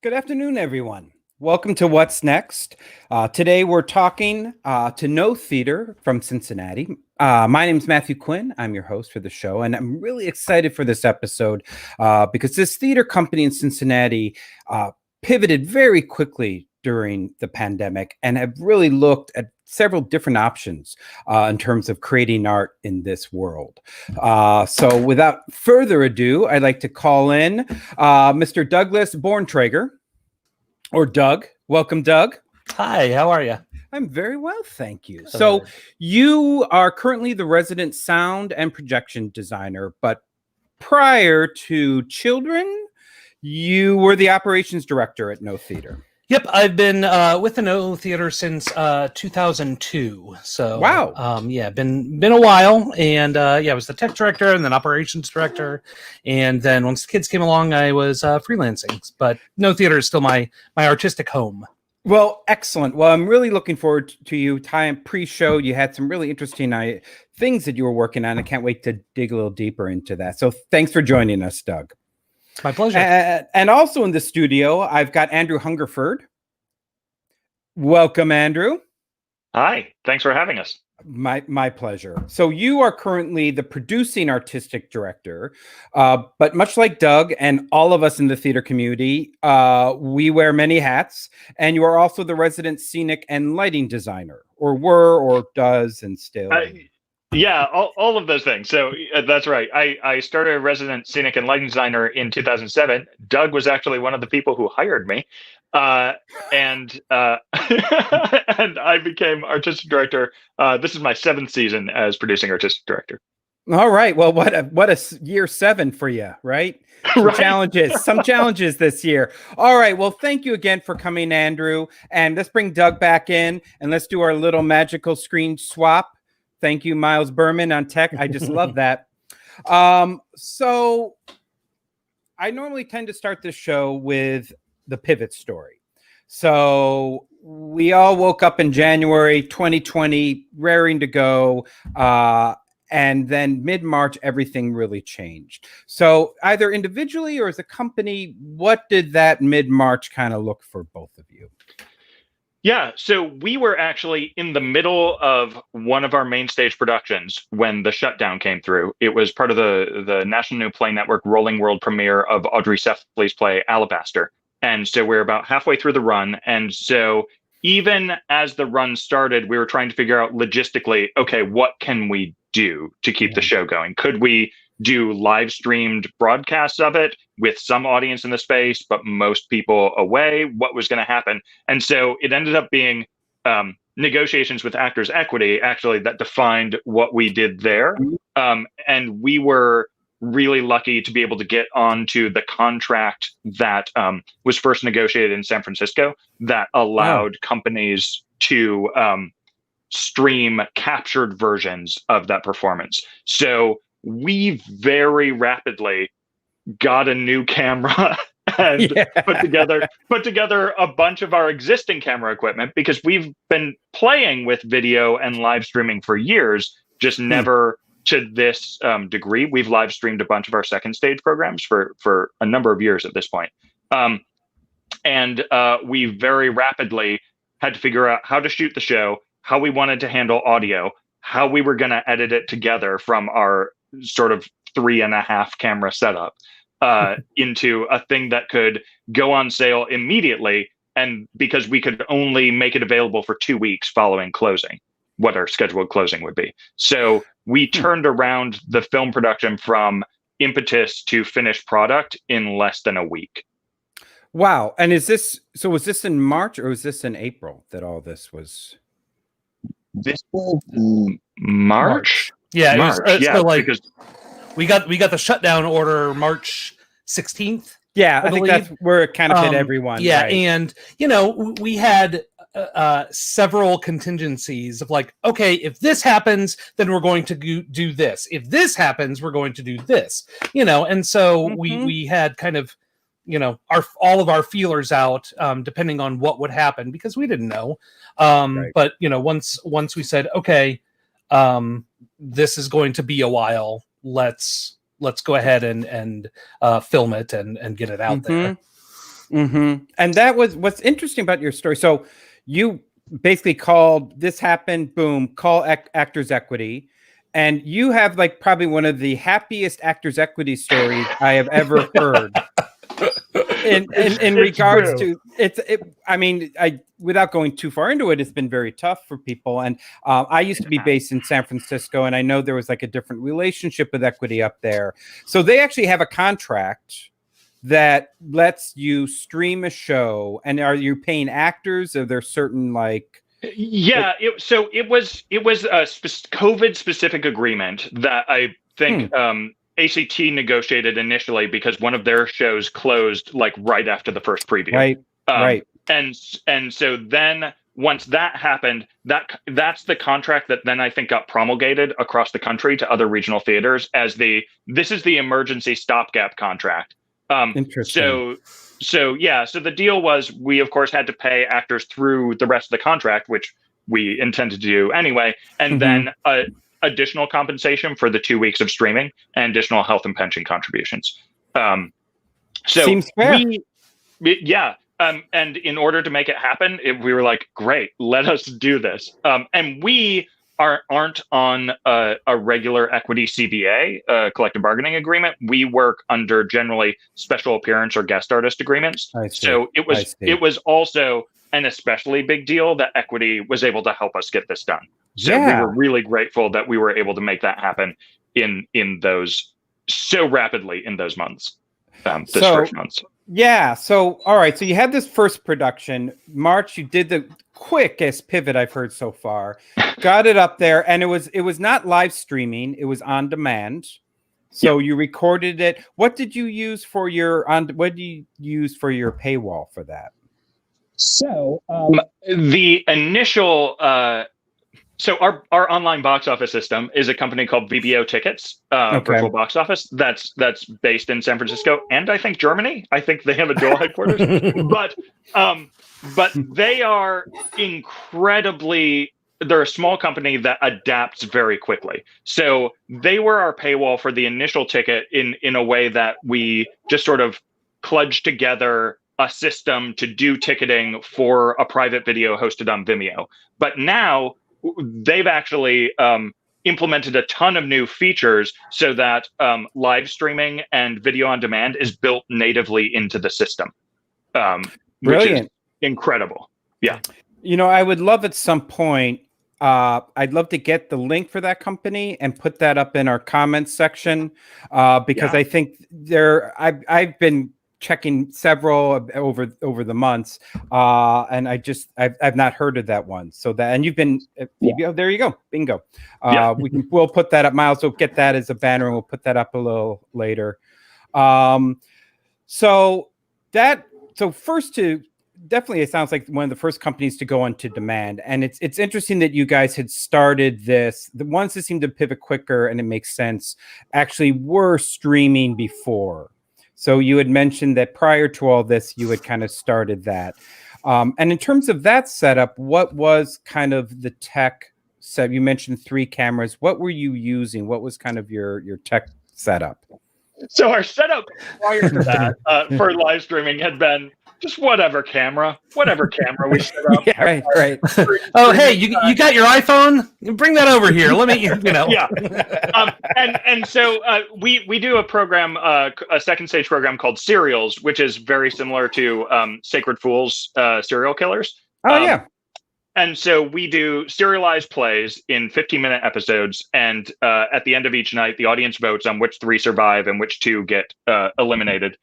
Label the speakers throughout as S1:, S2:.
S1: Good afternoon, everyone. Welcome to What's Next. Today we're talking to No Theater from Cincinnati. My name is Matthew Quinn. I'm your host for the show, and I'm really excited for this episode because this theater company in Cincinnati pivoted very quickly during the pandemic and have really looked at several different options in terms of creating art in this world. So without further ado, I'd like to call in Mr. Douglas Borntrager, or Doug. Welcome, Doug.
S2: Hi, how are you?
S1: I'm very well, thank you. So you are currently the resident sound and projection designer, but prior to Children, you were the operations director at No Theater.
S2: Yep, I've been with the No Theater since 2002. So
S1: wow,
S2: yeah, been a while, and yeah, I was the tech director and then operations director, and then once the kids came along, I was freelancing. But No Theater is still my artistic home.
S1: Well, excellent. Well, I'm really looking forward to you. Time pre-show, you had some really interesting things that you were working on. I can't wait to dig a little deeper into that. So thanks for joining us, Doug.
S2: My pleasure.
S1: And also in the studio, I've got Andrew Hungerford. Welcome, Andrew.
S3: Hi, thanks for having us.
S1: My pleasure. So you are currently the producing artistic director, but much like Doug and all of us in the theater community, we wear many hats, and you are also the resident scenic and lighting designer, or were, or does, and still.
S3: Yeah, all of those things. So that's right. I started a resident scenic and lighting designer in 2007. Doug was actually one of the people who hired me. And I became artistic director. This is my 7th season as producing artistic director.
S1: All right. Well, what a year 7 for you, right? Some challenges this year. All right. Well, thank you again for coming, Andrew. And let's bring Doug back in and let's do our little magical screen swap. Thank you, Miles Berman on tech. I just love that. So I normally tend to start this show with the pivot story. So we all woke up in January 2020, raring to go. And then mid-March, everything really changed. So either individually or as a company, what did that mid-March kind of look for both of you?
S3: Yeah, so we were actually in the middle of one of our main stage productions when the shutdown came through. It was part of the National New Play Network rolling world premiere of Audrey Sefley's play Alabaster. And so we're about halfway through the run. And so even as the run started, we were trying to figure out logistically, okay, what can we do to keep the show going? Could we do live streamed broadcasts of it with some audience in the space, but most people away? What was going to happen? And so it ended up being negotiations with Actors Equity, actually, that defined what we did there. And we were really lucky to be able to get onto the contract that was first negotiated in San Francisco that allowed companies to stream captured versions of that performance. So we very rapidly got a new camera and put together a bunch of our existing camera equipment, because we've been playing with video and live streaming for years, just never to this degree. We've live streamed a bunch of our second stage programs for a number of years at this point. And we very rapidly had to figure out how to shoot the show, how we wanted to handle audio, how we were going to edit it together from our sort of 3.5 camera setup into a thing that could go on sale immediately. And because we could only make it available for 2 weeks following closing, what our scheduled closing would be. So we turned around the film production from impetus to finished product in less than a week.
S1: Wow. And was this in March or was this in April that all this was?
S3: This was March.
S2: Yeah,
S3: March.
S2: So like, because we got the shutdown order March 16th.
S1: Yeah, I think that's where it kind of hit everyone.
S2: Yeah,
S1: right.
S2: And we had several contingencies of like, okay, if this happens, then we're going to do this. If this happens, we're going to do this. And so we had kind of all of our feelers out, depending on what would happen, because we didn't know. Right. But once we said, okay, this is going to be a while, let's go ahead and film it and get it out there.
S1: And that was what's interesting about your story. So you basically called this happened, boom, call Actors Equity. And you have like probably one of the happiest Actors Equity stories I have ever heard. In regards
S3: true.
S1: to I mean, without going too far into it, it's been very tough for people. And I used to be based in San Francisco, and I know there was like a different relationship with Equity up there. So they actually have a contract that lets you stream a show. And are you paying actors? Are there certain like?
S3: Yeah, it was a COVID specific agreement that I think ACT negotiated initially because one of their shows closed like right after the first preview.
S1: Right.
S3: And so then once that happened, that's the contract that then I think got promulgated across the country to other regional theaters as this is the emergency stopgap contract.
S1: Interesting.
S3: So the deal was we of course had to pay actors through the rest of the contract, which we intended to do anyway, and then additional compensation for the 2 weeks of streaming and additional health and pension contributions.
S1: Seems fair.
S3: And in order to make it happen, we were like, great, let us do this. And we aren't on a regular equity CBA, collective bargaining agreement. We work under generally special appearance or guest artist agreements. So it was also an especially big deal that Equity was able to help us get this done. So we were really grateful that we were able to make that happen in those so rapidly in those months, first months.
S1: Yeah. So, all right. So you had this first production, March. You did the quickest pivot I've heard so far. Got it up there, and it was not live streaming. It was on demand. So you recorded it. What did you use for your What do you use for your paywall for that?
S3: So the initial. So our online box office system is a company called VBO Tickets, Virtual Box Office. That's based in San Francisco and I think Germany. I think they have a dual headquarters. But they are incredibly. They're a small company that adapts very quickly. So they were our paywall for the initial ticket in a way that we just sort of kludged together a system to do ticketing for a private video hosted on Vimeo. But now they've actually implemented a ton of new features so that live streaming and video on demand is built natively into the system. Which is incredible. Yeah.
S1: You know, I would love at some point, I'd love to get the link for that company and put that up in our comments section because I think I've been checking several over the months, and I've not heard of that one. So and you've been there you go, bingo. We'll put that up. Miles will get that as a banner, and we'll put that up a little later. So definitely it sounds like one of the first companies to go on to demand, and it's interesting that you guys had started this. The ones that seem to pivot quicker and it makes sense actually were streaming before. So you had mentioned that prior to all this, you had kind of started that. And in terms of that setup, what was kind of the tech set? You mentioned 3 cameras. What were you using? What was kind of your tech setup?
S3: So our setup prior to that for live streaming had been just whatever camera we set up.
S1: Yeah, right.
S2: Oh, hey, you got your iPhone? Bring that over here. Let me,
S3: Yeah. And so we do a program, a second stage program called Serials, which is very similar to Sacred Fools, serial killers.
S1: Oh, yeah.
S3: And so we do serialized plays in 15-minute episodes, and at the end of each night, the audience votes on which 3 survive and which 2 get eliminated,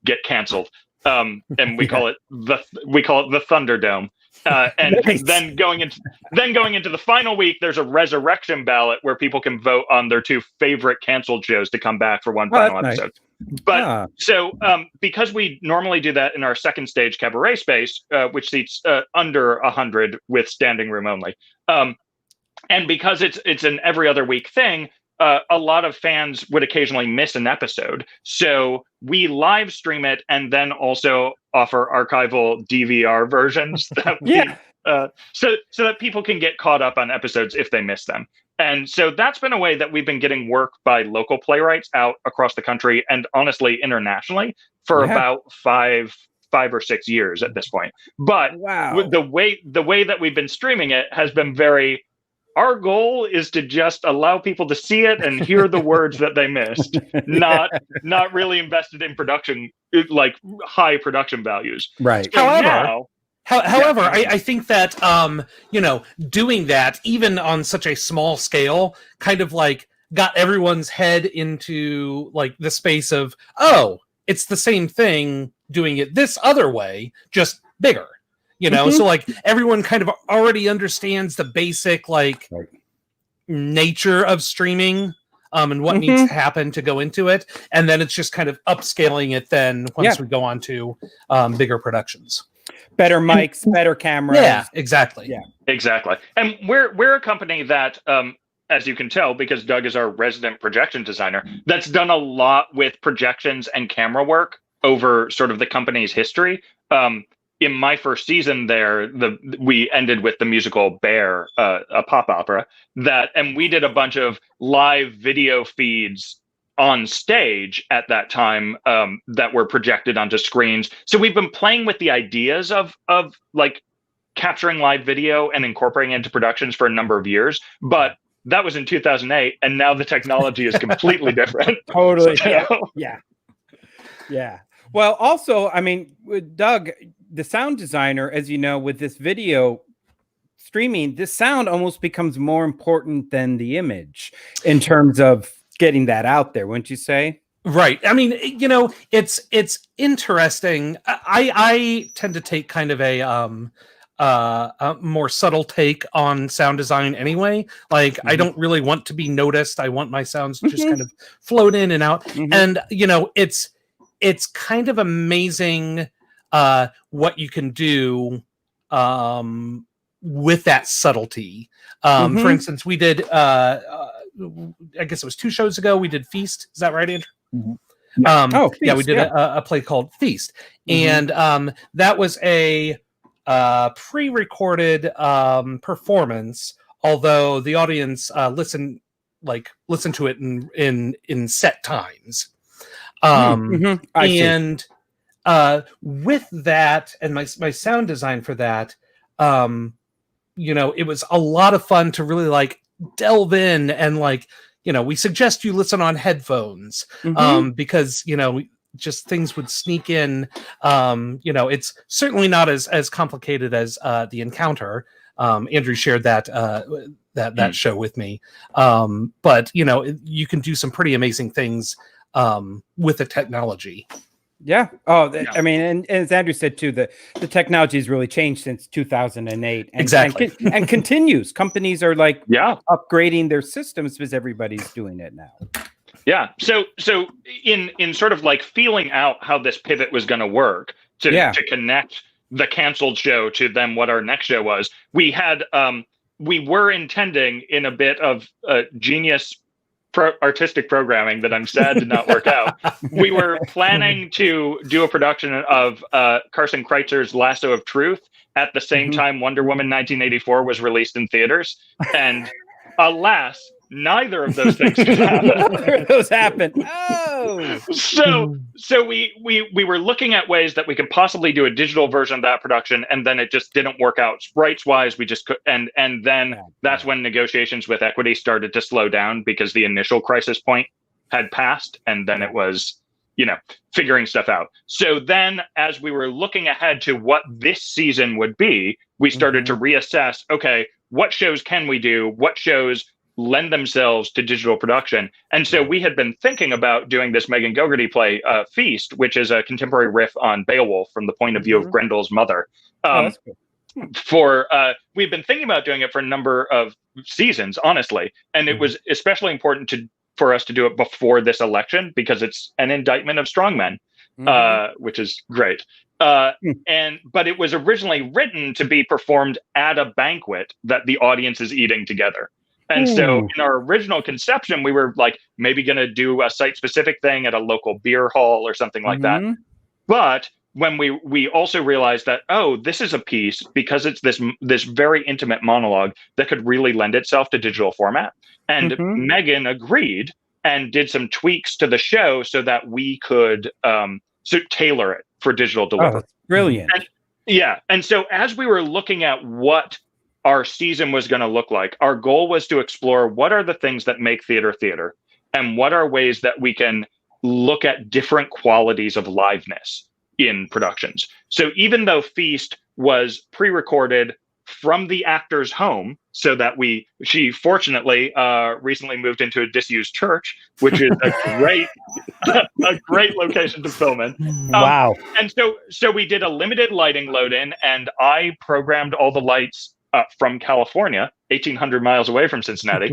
S3: get canceled. And we call it the Thunderdome. And nice. then going into the final week, there's a resurrection ballot where people can vote on their 2 favorite canceled shows to come back for one final episode. Nice. But so because we normally do that in our second stage cabaret space, which seats under 100 with standing room only, and because it's an every other week thing, a lot of fans would occasionally miss an episode. So we live stream it and then also offer archival DVR versions that so that people can get caught up on episodes if they miss them. And so that's been a way that we've been getting work by local playwrights out across the country and honestly internationally for about 5 5 or 6 years at this point. But
S1: Wow.
S3: the way that we've been streaming it has been very. Our goal is to just allow people to see it and hear the words that they missed, not really invested in production, like high production values.
S1: Right.
S3: So
S2: However,
S3: now,
S2: I think that doing that even on such a small scale kind of like got everyone's head into like the space of, oh, it's the same thing doing it this other way, just bigger. So like everyone kind of already understands the basic like nature of streaming and what needs to happen to go into it. And then it's just kind of upscaling it then once we go on to bigger productions.
S1: Better mics, better cameras.
S2: Yeah, exactly.
S1: Yeah,
S3: exactly. And we're a company that, as you can tell, because Doug is our resident projection designer, that's done a lot with projections and camera work over sort of the company's history. In my first season there, we ended with the musical Bear, a pop opera, and we did a bunch of live video feeds on stage at that time that were projected onto screens. So we've been playing with the ideas of like capturing live video and incorporating it into productions for a number of years, but that was in 2008, and now the technology is completely different.
S1: Totally.
S3: So,
S1: Yeah. Well, also, I mean, with Doug, the sound designer, as you know, with this video streaming, this sound almost becomes more important than the image in terms of getting that out there, wouldn't you say?
S2: Right. I mean, it's interesting. I tend to take kind of a more subtle take on sound design anyway. Like I don't really want to be noticed. I want my sounds to just kind of float in and out. And it's kind of amazing what you can do with that subtlety. For instance, we did I guess it was 2 shows ago, we did Feast. Is that right, Andrew?
S1: Feast,
S2: we did a play called Feast. And that was a pre-recorded performance, although the audience listened to it in set times. And with that and my sound design for that, it was a lot of fun to really like delve in and we suggest you listen on headphones because just things would sneak in. It's certainly not as complicated as the Encounter. Andrew shared that show with me, but you can do some pretty amazing things with the technology.
S1: Yeah. I mean, and as Andrew said too, the technology has really changed since 2008.
S2: Exactly.
S1: And continues. Companies are upgrading their systems because everybody's doing it now.
S3: Yeah. So in sort of like feeling out how this pivot was going to work to connect the canceled show to then what our next show was, we were intending in a bit of genius artistic programming that I'm sad did not work out. We were planning to do a production of Carson Kreitzer's Lasso of Truth at the same time Wonder Woman 1984 was released in theaters, and alas, neither of those things
S1: happened. Oh,
S3: so we were looking at ways that we could possibly do a digital version of that production, and then it just didn't work out rights wise. We just could, and then that's when negotiations with Equity started to slow down because the initial crisis point had passed, and then it was figuring stuff out. So then, as we were looking ahead to what this season would be, we started to reassess. Okay, what shows can we do? What shows lend themselves to digital production? And so we had been thinking about doing this Megan Gogarty play, Feast, which is a contemporary riff on Beowulf from the point of view of Grendel's mother.
S1: That's
S3: cool. We've been thinking about doing it for a number of seasons, honestly, and it was especially important for us to do it before this election because it's an indictment of strongmen, which is great. But it was originally written to be performed at a banquet that the audience is eating together. And so in our original conception, we were like maybe going to do a site-specific thing at a local beer hall or something like that. But when we also realized that, this is a piece, because it's this very intimate monologue that could really lend itself to digital format. And Megan agreed and did some tweaks to the show so that we could tailor it for digital
S1: Oh,
S3: delivery.
S1: that's brilliant.
S3: And so as we were looking at what our season was going to look like, our goal was to explore what are the things that make theater, and what are ways that we can look at different qualities of liveness in productions. So even though Feast was pre-recorded from the actor's home, so that she fortunately recently moved into a disused church, which is a great location to film in.
S1: Wow.
S3: And so we did a limited lighting load in, and I programmed all the lights from California, 1,800 miles away from Cincinnati,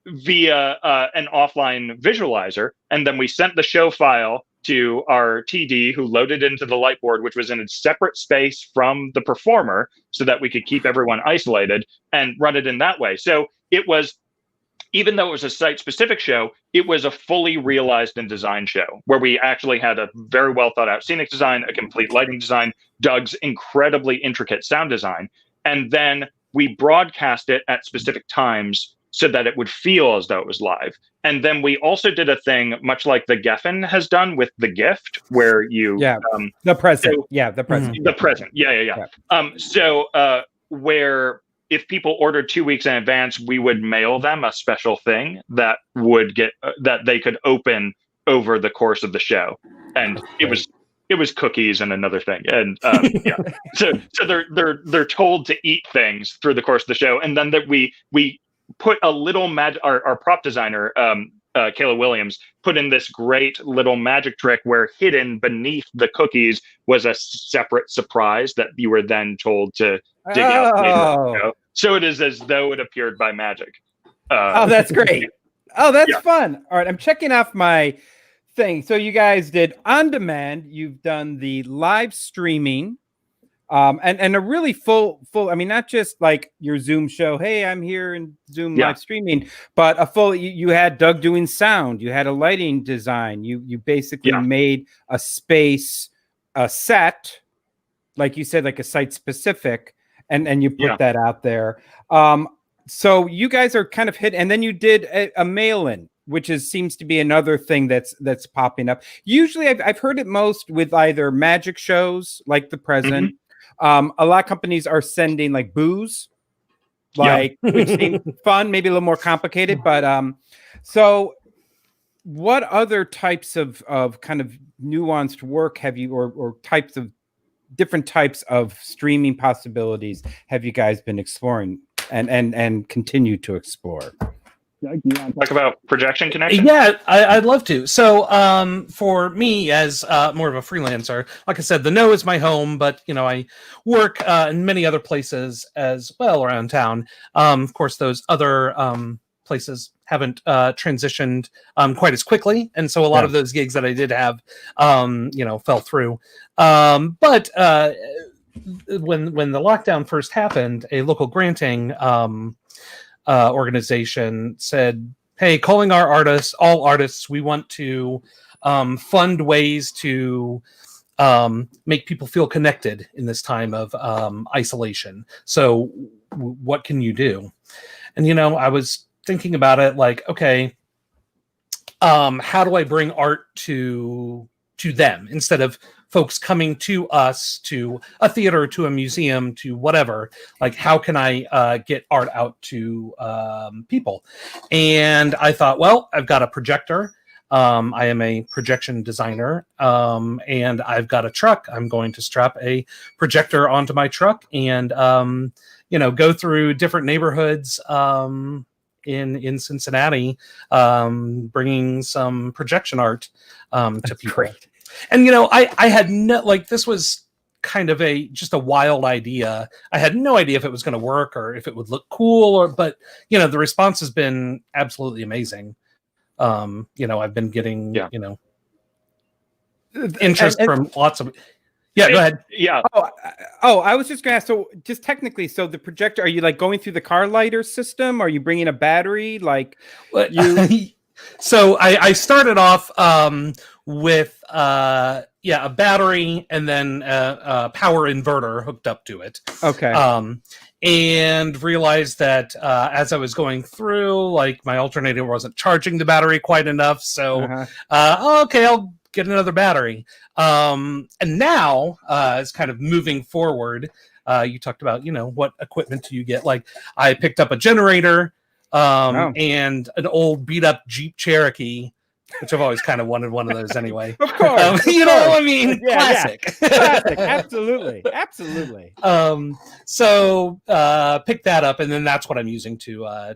S3: via an offline visualizer. And then we sent the show file to our TD, who loaded into the light board, which was in a separate space from the performer, so that we could keep everyone isolated and run it in that way. So it was, even though it was a site-specific show, it was a fully realized and designed show, where we actually had a very well thought out scenic design, a complete lighting design, Doug's incredibly intricate sound design, and then we broadcast it at specific times so that it would feel as though it was live. And then we also did a thing much like the Geffen has done with The Gift, where you
S1: the present. The present.
S3: The present. Yeah. Where if people ordered 2 weeks in advance, we would mail them a special thing that would get that they could open over the course of the show. And it was cookies and another thing. And so they're told to eat things through the course of the show. And then that we put a little our prop designer, Kayla Williams, put in this great little magic trick where hidden beneath the cookies was a separate surprise that you were then told to dig out later. So it is as though it appeared by magic.
S1: That's great. Oh, that's fun. All right, I'm checking off my thing. So you guys did on demand. You've done the live streaming. And a really full, I mean, not just like your Zoom show, hey, I'm here in Zoom live streaming, but a full, you had Doug doing sound, you had a lighting design, you basically made a space, a set, like you said, like a site specific, and you put that out there. So you guys are kind of hit, and then you did a mail-in, which seems to be another thing that's popping up. Usually I've heard it most with either magic shows like The Present.
S3: Mm-hmm.
S1: A lot of companies are sending like booze, which seems fun, maybe a little more complicated. But so what other types of kind of nuanced work have you, or types of different types of streaming possibilities have you guys been exploring and continue to explore?
S3: Talk about projection connection?
S2: Yeah, I'd love to. So for me, as more of a freelancer, like I said, the No is my home, but I work in many other places as well around town. Of course, those other places haven't transitioned quite as quickly, and so a lot of those gigs that I did have, fell through. But when the lockdown first happened, a local granting organization said, hey, calling all artists, we want to fund ways to make people feel connected in this time of isolation. So what can you do? And, I was thinking about it like, okay, how do I bring art to them instead of folks coming to us, to a theater, to a museum, to whatever? Like, how can I get art out to people? And I thought, well, I've got a projector. I am a projection designer, and I've got a truck. I'm going to strap a projector onto my truck and, go through different neighborhoods in Cincinnati, bringing some projection art to people. Great. And, I had this was kind of just a wild idea. I had no idea if it was going to work or if it would look cool, but the response has been absolutely amazing. I've been getting, interest from lots of. Yeah, go ahead.
S3: Yeah.
S1: Oh, I was just going to ask. So, just technically, so the projector, are you like going through the car lighter system? Are you bringing a battery? Like you?
S2: So I started off with a battery and then a power inverter hooked up to it.
S1: Okay.
S2: And realized that as I was going through, like my alternator wasn't charging the battery quite enough. So okay, I'll get another battery. And now, it's kind of moving forward. You talked about, what equipment do you get? Like, I picked up a generator and an old beat up Jeep Cherokee, which I've always kind of wanted one of those anyway.
S1: Of course.
S2: Classic.
S1: Classic. Absolutely.
S2: So pick that up, and then that's what I'm using to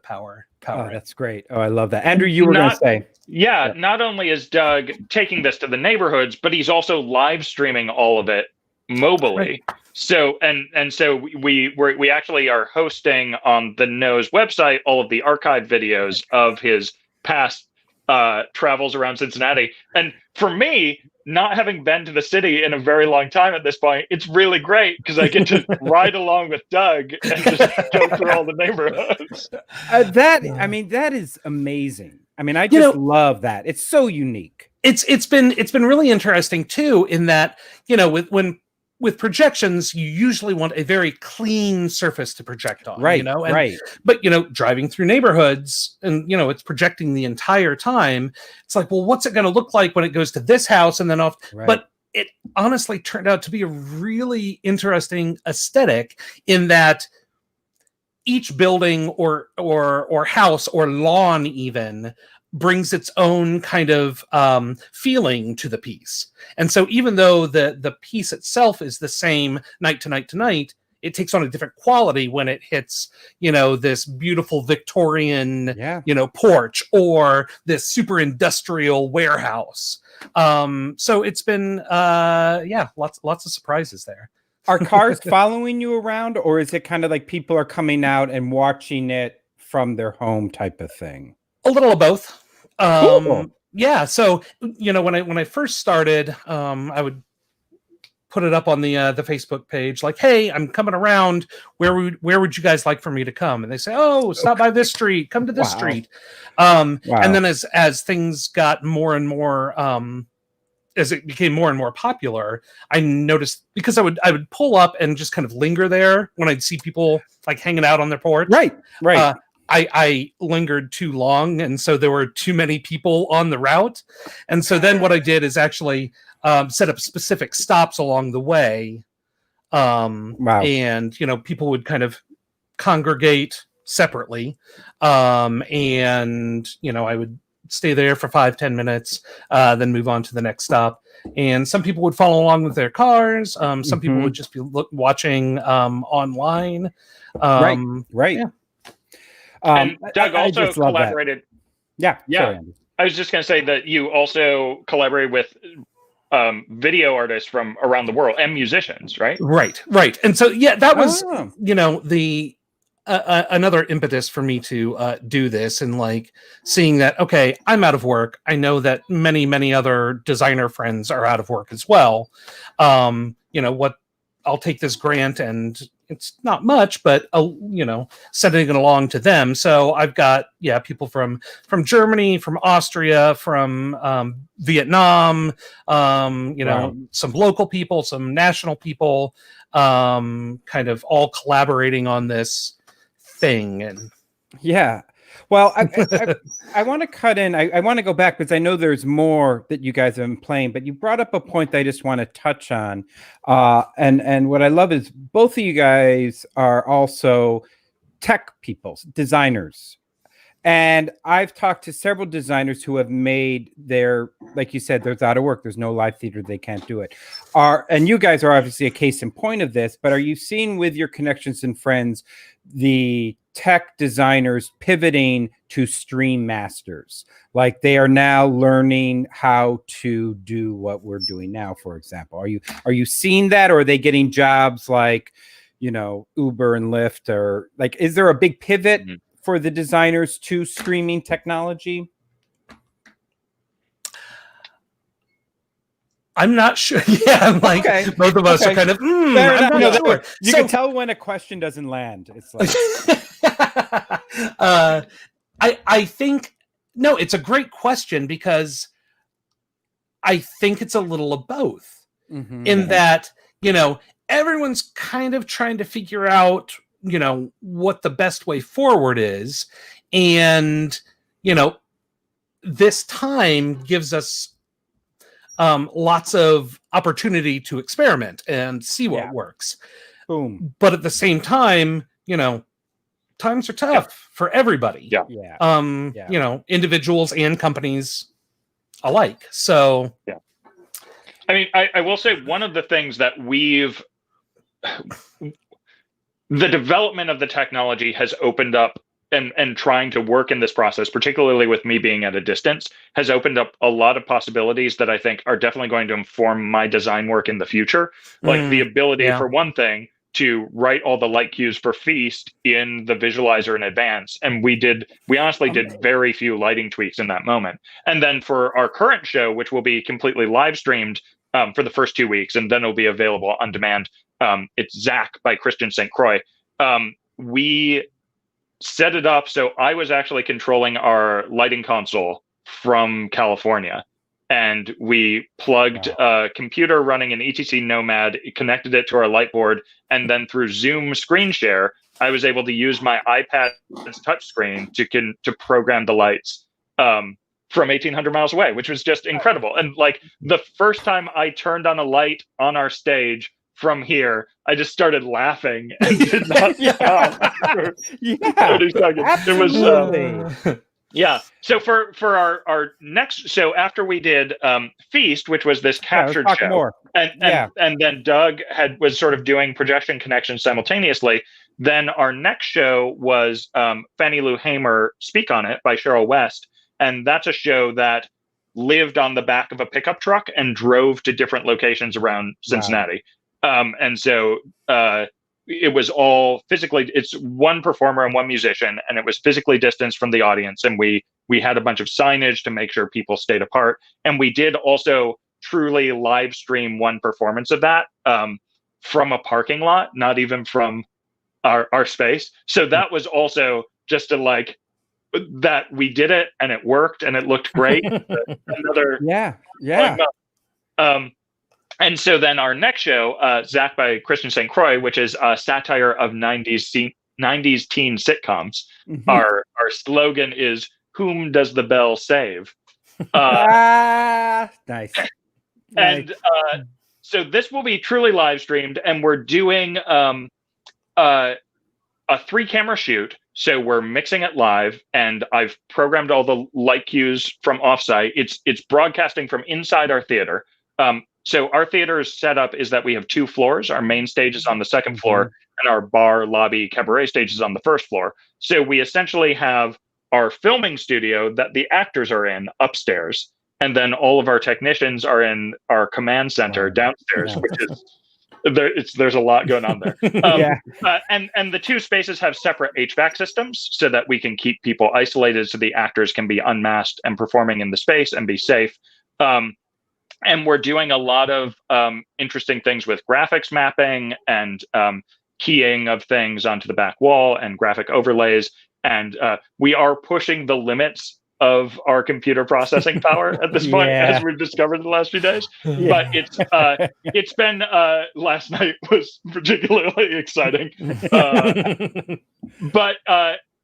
S2: power
S1: Oh,
S2: it.
S1: that's great. Oh, I love that. Andrew, you were going to say.
S3: Yeah, not only is Doug taking this to the neighborhoods, but he's also live streaming all of it mobily.
S2: Right.
S3: So so we actually are hosting on the Nose website all of the archive videos of his past travels around Cincinnati. And for me, not having been to the city in a very long time at this point, it's really great because I get to ride along with Doug and just go through all the neighborhoods.
S1: That is amazing. I mean, I just love that. It's so unique.
S2: It's been really interesting too, in that, with projections, you usually want a very clean surface to project on,
S1: right?
S2: But driving through neighborhoods, and it's projecting the entire time. It's like, well, what's it going to look like when it goes to this house and then off? Right. But it honestly turned out to be a really interesting aesthetic, in that each building or house or lawn even brings its own kind of feeling to the piece. And so even though the piece itself is the same night to night to night, it takes on a different quality when it hits, this beautiful Victorian, porch, or this super industrial warehouse. So it's been, lots of surprises there.
S1: Are cars following you around, or is it kind of like people are coming out and watching it from their home type of thing?
S2: A little of both.
S1: Cool.
S2: Yeah. So, when I first started, I would put it up on the Facebook page, like, "Hey, I'm coming around. Where would you guys like for me to come?" And they say, "Oh, stop by this street. Come to this street." And then as things got more and more, as it became more and more popular, I noticed, because I would pull up and just kind of linger there when I'd see people like hanging out on their porch.
S1: Right.
S2: I lingered too long, and so there were too many people on the route. And so then what I did is actually set up specific stops along the way. And, people would kind of congregate separately. And, I would stay there for 5-10 minutes, then move on to the next stop. And some people would follow along with their cars. Some people would just be watching online.
S1: Right.
S2: Yeah.
S3: And Doug also collaborated.
S1: Yeah.
S3: Sorry, I was just going to say that you also collaborated with video artists from around the world and musicians, right?
S2: Right. And so, that was, the another impetus for me to do this, and like seeing that, okay, I'm out of work. I know that many other designer friends are out of work as well. I'll take this grant, and it's not much, but sending it along to them. So I've got people from Germany, from Austria, from Vietnam, some local people, some national people, kind of all collaborating on this thing. And
S1: well, I want to cut in. I want to go back, because I know there's more that you guys have been playing, but you brought up a point that I just want to touch on. And what I love is both of you guys are also tech people, designers. And I've talked to several designers who have made like you said, there's out of work. There's no live theater. They can't do it. And you guys are obviously a case in point of this, but are you seeing with your connections and friends, the tech designers pivoting to stream masters? Like, they are now learning how to do what we're doing now, for example. Are you seeing that, or are they getting jobs like, Uber and Lyft, or like, is there a big pivot for the designers to streaming technology?
S2: I'm not sure. I'm like, both of us are kind of, I'm not sure.
S1: You can tell when a question doesn't land. It's like,
S2: I think, no, it's a great question, because I think it's a little of both, in that, everyone's kind of trying to figure out, what the best way forward is. And, this time gives us lots of opportunity to experiment and see what
S1: Yeah.
S2: works.
S1: Boom.
S2: But at the same time, times are tough for everybody.
S3: Yeah.
S1: Yeah.
S2: Individuals and companies alike. So
S3: I mean, I will say one of the things that the development of the technology has opened up, and trying to work in this process, particularly with me being at a distance, has opened up a lot of possibilities that I think are definitely going to inform my design work in the future. Like the ability, for one thing, to write all the light cues for Feast in the visualizer in advance. And we honestly did very few lighting tweaks in that moment. And then for our current show, which will be completely live streamed for the first 2 weeks, and then it'll be available on demand. It's Zach by Christian St. Croix. We set it up so I was actually controlling our lighting console from California. And we plugged a computer running an ETC Nomad, connected it to our light board, and then through Zoom screen share, I was able to use my iPad's touchscreen to program the lights from 1,800 miles away, which was just incredible. And like the first time I turned on a light on our stage from here, I just started laughing and did not stop for 30 seconds.
S1: Absolutely.
S3: It was so for our next, so after we did Feast, which was this captured show,
S1: more.
S3: And then Doug was sort of doing projection connections simultaneously. Then our next show was Fannie Lou Hamer Speak on It by Cheryl West, and that's a show that lived on the back of a pickup truck and drove to different locations around Cincinnati. And so it was all physically, it's one performer and one musician, and it was physically distanced from the audience. And we had a bunch of signage to make sure people stayed apart. And we did also truly live stream one performance of that from a parking lot, not even from our space. So that was also just to like, that we did it and it worked and it looked great. And so then our next show, Zach by Christian St. Croix, which is a satire of 90s teen sitcoms. Our slogan is, "Whom does the bell save?"
S1: Nice.
S3: And so this will be truly live streamed, and we're doing a 3-camera shoot. So we're mixing it live, and I've programmed all the light cues from offsite. It's broadcasting from inside our theater. So our theater's setup is that we have 2 floors. Our main stage is on the second floor, and our bar, lobby, cabaret stage is on the first floor. So we essentially have our filming studio that the actors are in upstairs, and then all of our technicians are in our command center downstairs, which is there's a lot going on there. And the 2 spaces have separate HVAC systems so that we can keep people isolated, so the actors can be unmasked and performing in the space and be safe. And we're doing a lot of interesting things with graphics mapping and keying of things onto the back wall and graphic overlays. And we are pushing the limits of our computer processing power at this point, as we've discovered in the last few days. But it's been last night was particularly exciting. But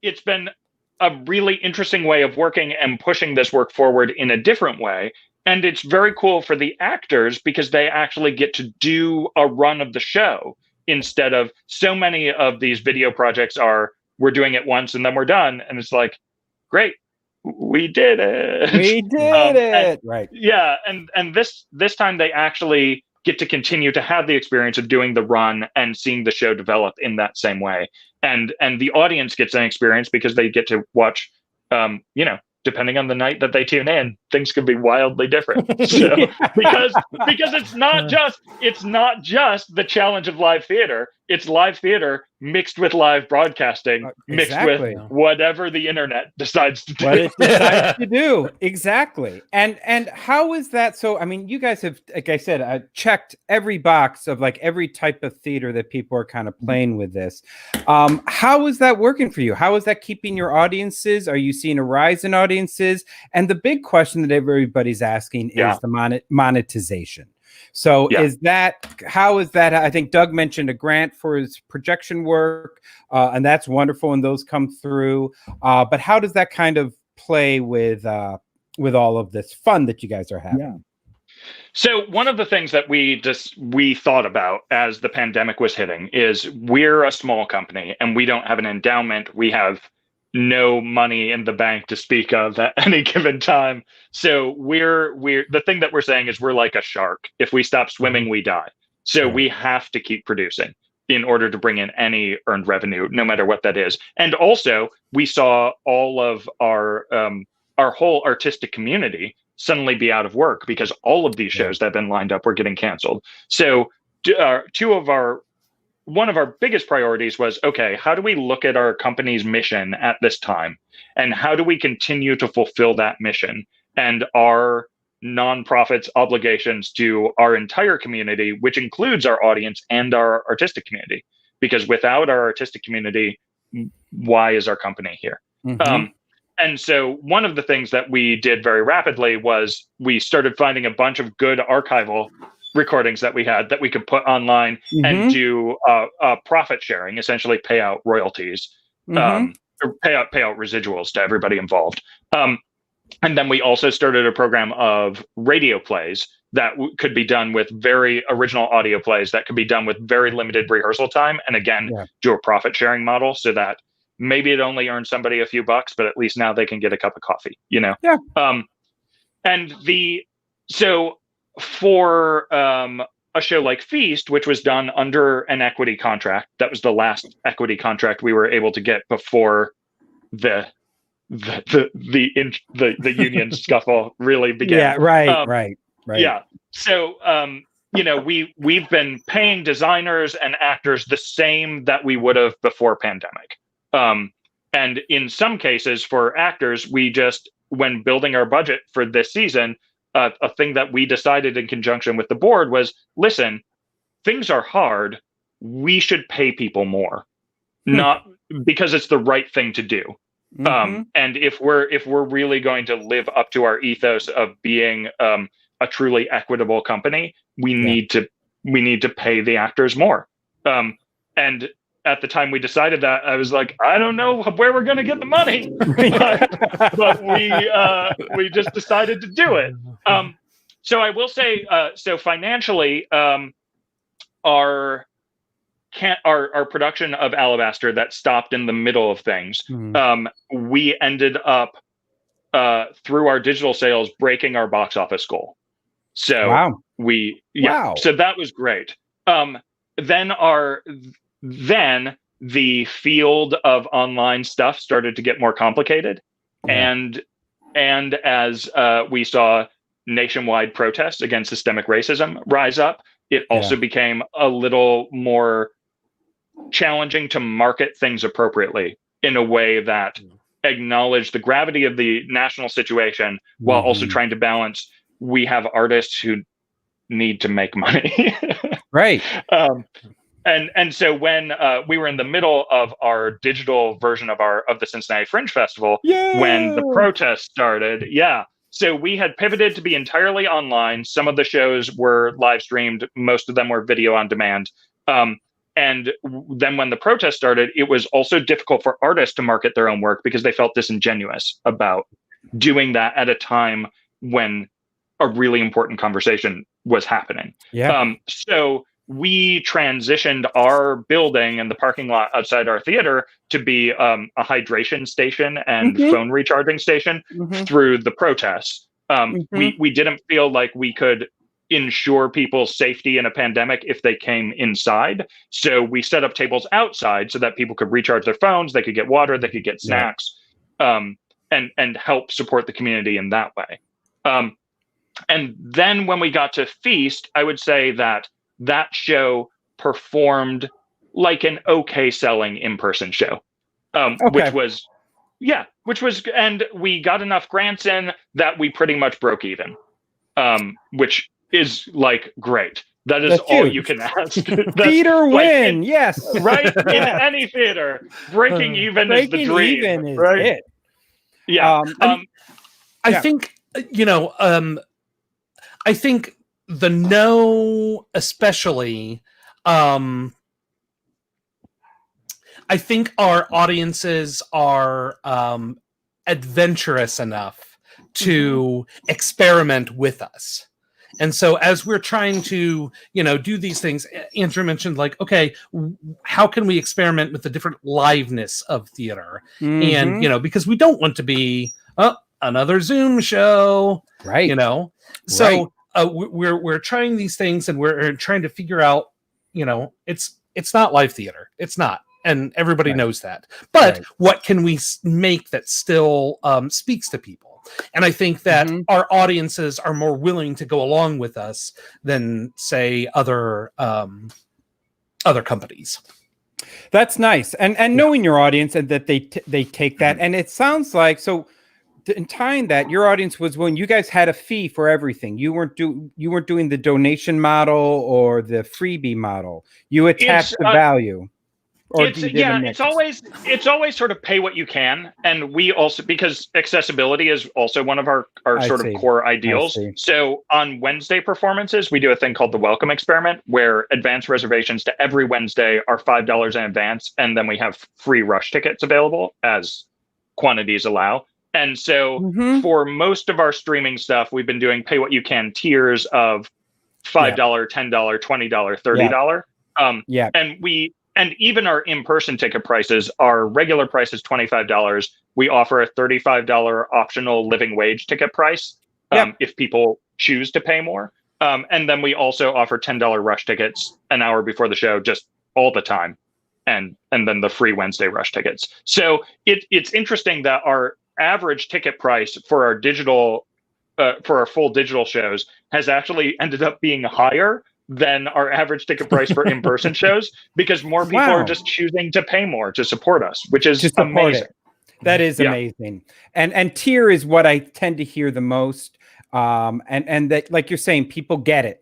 S3: it's been a really interesting way of working and pushing this work forward in a different way. And it's very cool for the actors because they actually get to do a run of the show, instead of so many of these video projects we're doing it once and then we're done. And it's like, great, we did it.
S1: We did it.
S3: Right. Yeah. And this time they actually get to continue to have the experience of doing the run and seeing the show develop in that same way. And the audience gets an experience because they get to watch, depending on the night that they tune in, things can be wildly different. So, because it's not just the challenge of live theater. It's live theater mixed with live broadcasting, mixed with whatever the internet decides to do.
S1: What it decides to do. Exactly. And how is that? So, I mean, you guys have, like I said, checked every box of like every type of theater that people are kind of playing with this. How is that working for you? How is that keeping your audiences? Are you seeing a rise in audiences? And the big question that everybody's asking is the monetization. So how is that? I think Doug mentioned a grant for his projection work, and that's wonderful, and those come through. But how does that kind of play with all of this fun that you guys are having?
S3: So one of the things that we thought about as the pandemic was hitting is we're a small company and we don't have an endowment. We have no money in the bank to speak of at any given time. So we're the thing that we're saying is we're like a shark. If we stop swimming, we die. So we have to keep producing in order to bring in any earned revenue, no matter what that is. And also, we saw all of our whole artistic community suddenly be out of work because all of these shows that have been lined up were getting canceled. So one of our biggest priorities was, okay, how do we look at our company's mission at this time? And how do we continue to fulfill that mission and our nonprofits' obligations to our entire community, which includes our audience and our artistic community? Because without our artistic community, why is our company here? And so one of the things that we did very rapidly was we started finding a bunch of good archival recordings that we had that we could put online and do profit sharing, essentially pay out royalties, or pay out residuals to everybody involved. And then we also started a program of radio plays that could be done with very original audio plays that could be done with very limited rehearsal time. And again, do a profit sharing model so that maybe it only earned somebody a few bucks, but at least now they can get a cup of coffee, you know? So for a show like Feast, which was done under an equity contract, that was the last equity contract we were able to get before the union scuffle really began.
S1: Yeah, right.
S3: Yeah. So we've been paying designers and actors the same that we would have before pandemic. And in some cases for actors, we just, when building our budget for this season, a thing that we decided in conjunction with the board was, listen, things are hard. We should pay people more, not because it's the right thing to do. And if we're really going to live up to our ethos of being a truly equitable company, we need to pay the actors more. And at the time we decided that, I was like, I don't know where we're going to get the money, but we just decided to do it. So I will say, so financially, our production of Alabaster that stopped in the middle of things, we ended up through our digital sales breaking our box office goal. So so that was great. Then the field of online stuff started to get more complicated, and as we saw nationwide protests against systemic racism rise up, it also became a little more challenging to market things appropriately in a way that acknowledged the gravity of the national situation while also trying to balance, we have artists who need to make money.
S1: Right.
S3: And so when we were in the middle of our digital version of the Cincinnati Fringe Festival, when the protests started, so we had pivoted to be entirely online. Some of the shows were live streamed. Most of them were video on demand. And then when the protest started, it was also difficult for artists to market their own work because they felt disingenuous about doing that at a time when a really important conversation was happening. So we transitioned our building and the parking lot outside our theater to be a hydration station and phone recharging station through the protests. We didn't feel like we could ensure people's safety in a pandemic if they came inside. So we set up tables outside so that people could recharge their phones, they could get water, they could get snacks, and help support the community in that way. And then when we got to Feast, I would say that show performed like an okay selling in-person show, which was, and we got enough grants in that we pretty much broke even, which is like great. That is all you can ask.
S1: Theater win, yes.
S3: Right? In any theater, breaking even is the dream.
S1: Breaking even is
S3: right?
S1: it.
S3: Yeah.
S2: I think, I think the No, especially, I think our audiences are adventurous enough to experiment with us. And so as we're trying to, do these things, Andrew mentioned like, okay, how can we experiment with the different liveness of theater? And, because we don't want to be another Zoom show,
S1: right?
S2: So we're trying these things, and we're trying to figure out, it's not live theater. It's not. And everybody knows that. But what can we make that still speaks to people? And I think that our audiences are more willing to go along with us than, say, other companies.
S1: That's nice. And knowing your audience and that they take that. And it sounds like, so in tying that, your audience was when you guys had a fee for everything. You weren't doing the donation model or the freebie model. You attached the value.
S3: It's always sort of pay what you can, and we also, because accessibility is also one of our sort of core ideals. So on Wednesday performances, we do a thing called the Welcome Experiment, where advance reservations to every Wednesday are $5 in advance, and then we have free rush tickets available as quantities allow. And so for most of our streaming stuff, we've been doing pay what you can tiers of $5, $10, $20, $30. And even our in-person ticket prices, our regular price is $25. We offer a $35 optional living wage ticket price if people choose to pay more. And then we also offer $10 rush tickets an hour before the show, just all the time. And then the free Wednesday rush tickets. So it's interesting that our average ticket price for our digital, for our full digital shows has actually ended up being higher than our average ticket price for in-person shows, because more people are just choosing to pay more to support us, which is amazing.
S1: That is amazing. And tier is what I tend to hear the most. And that, like you're saying, people get it.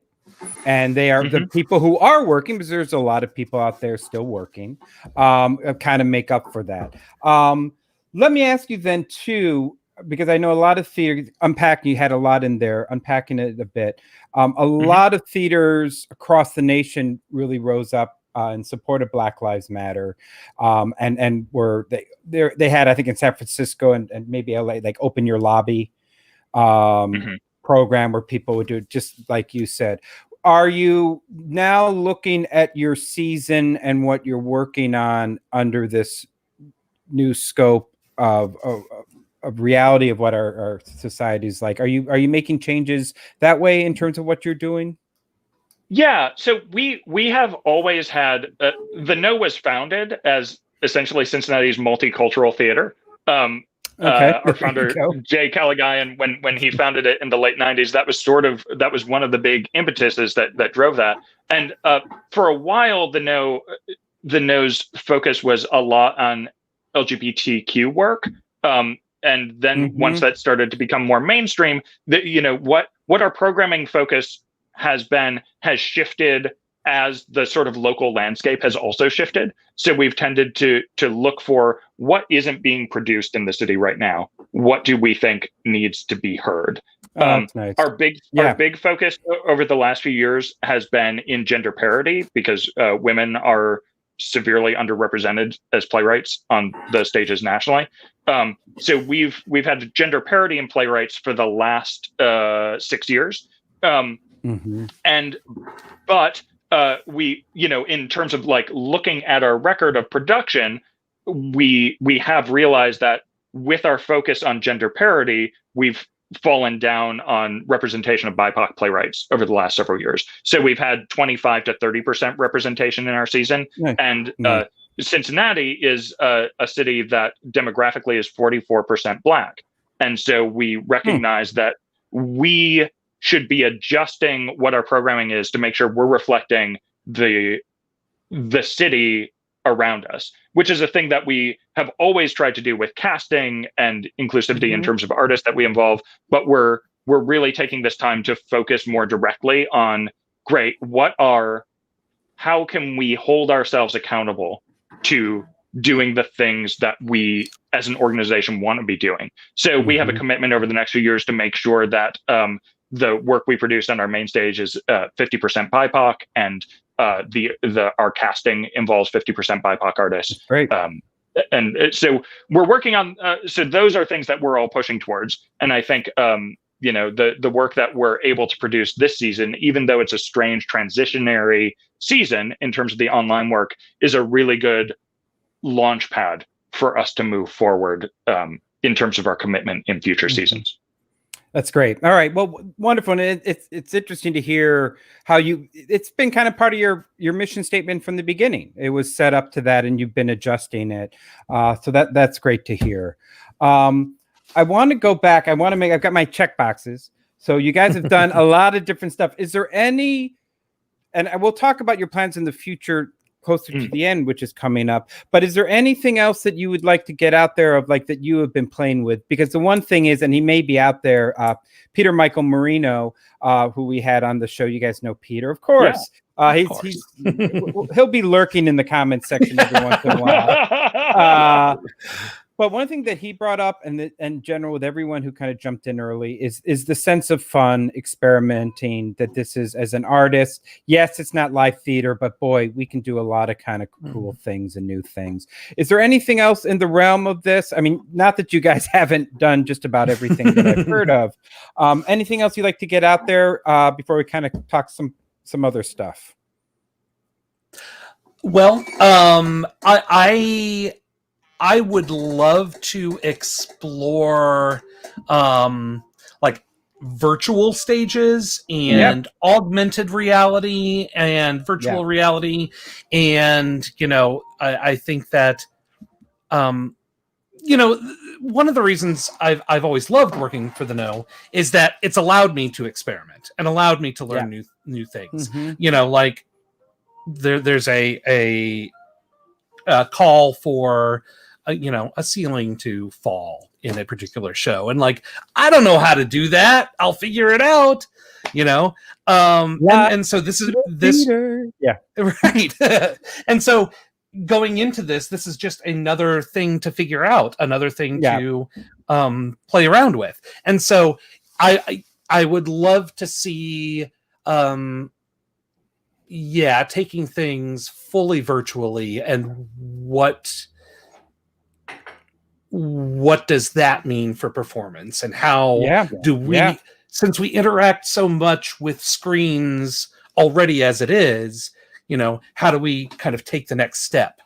S1: And they are the people who are working, because there's a lot of people out there still working, kind of make up for that. Let me ask you then too, because I know a lot of theater you had a lot in there, unpacking it a bit. A lot of theaters across the nation really rose up in support of Black Lives Matter, and they had, I think, in San Francisco and maybe LA, like Open Your Lobby program where people would do it, just like you said. Are you now looking at your season and what you're working on under this new scope of reality of what our society is like? Are you making changes that way in terms of what you're doing?
S3: Yeah, so we have always had the No was founded as essentially Cincinnati's multicultural theater. Our founder Jay Callaghan, when he founded it in the late '90s, that was one of the big impetuses that drove that. And for a while, the No's focus was a lot on LGBTQ work. And then once that started to become more mainstream, what our programming focus has shifted as the sort of local landscape has also shifted. So we've tended to look for what isn't being produced in the city right now. What do we think needs to be heard?
S1: That's nice.
S3: Our big focus over the last few years has been in gender parity, because women are severely underrepresented as playwrights on the stages nationally. So we've had gender parity in playwrights for the last 6 years. But we, in terms of like looking at our record of production, we have realized that with our focus on gender parity, we've fallen down on representation of BIPOC playwrights over the last several years. So we've had 25 to 30% representation in our season. And Cincinnati is a city that demographically is 44% Black. And so we recognize that we should be adjusting what our programming is to make sure we're reflecting the city around us, which is a thing that we have always tried to do with casting and inclusivity in terms of artists that we involve. But we're really taking this time to focus more directly on, great, how can we hold ourselves accountable to doing the things that we as an organization want to be doing? So we have a commitment over the next few years to make sure that the work we produce on our main stage is 50% BIPOC, and our casting involves 50% BIPOC artists.
S1: Great.
S3: And so we're working on. So those are things that we're all pushing towards. And I think the work that we're able to produce this season, even though it's a strange transitionary season in terms of the online work, is a really good launch pad for us to move forward in terms of our commitment in future seasons.
S1: That's great. All right. Well, wonderful. And it's interesting to hear how it's been kind of part of your mission statement from the beginning. It was set up to that and you've been adjusting it. So that's great to hear. I want to go back. I've got my check boxes. So you guys have done a lot of different stuff. Is there any, and we'll talk about your plans in the future closer to the end, which is coming up. But is there anything else that you would like to get out there of like that you have been playing with? Because the one thing is, and he may be out there, Peter Michael Marino, who we had on the show. You guys know Peter, of course. Yeah, he'll be lurking in the comments section every once in a while. But one thing that he brought up, and in general with everyone who kind of jumped in early, is the sense of fun, experimenting, that this is, as an artist, yes, it's not live theater, but boy, we can do a lot of kind of cool things and new things. Is there anything else in the realm of this? I mean, not that you guys haven't done just about everything that I've heard of. Anything else you'd like to get out there before we kind of talk some other stuff?
S2: Well, I would love to explore like virtual stages and augmented reality and virtual reality. And, I think that, one of the reasons I've always loved working for the No is that it's allowed me to experiment and allowed me to learn new things. Like there's a call for a ceiling to fall in a particular show, and like, I don't know how to do that. I'll figure it out, and so this right. And so going into this is just another thing to figure out, another thing to play around with. And so I would love to see taking things fully virtually, and what does that mean for performance, and how do we, since we interact so much with screens already as it is, how do we kind of take the next step?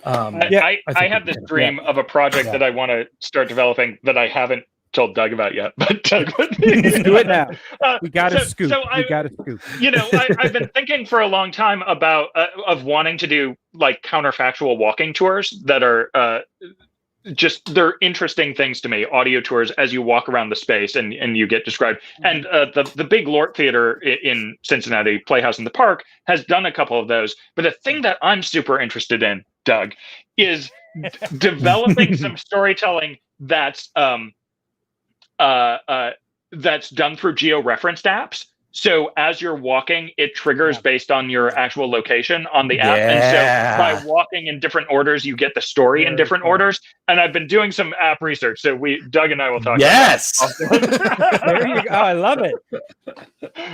S3: I have this dream of a project that I want to start developing that I haven't told Doug about yet, but Doug,
S1: do it now. We got to scoop. We got to scoop.
S3: I've been thinking for a long time about of wanting to do like counterfactual walking tours that are they're interesting things to me. Audio tours as you walk around the space and you get described. And the big Lort Theater in Cincinnati, Playhouse in the Park, has done a couple of those. But the thing that I'm super interested in, Doug, is developing some storytelling that's done through geo-referenced apps. So as you're walking, it triggers based on your actual location on the app. And so by walking in different orders, you get the story in different orders. And I've been doing some app research. So Doug and I will talk about that.
S1: There you go. Oh, I love it.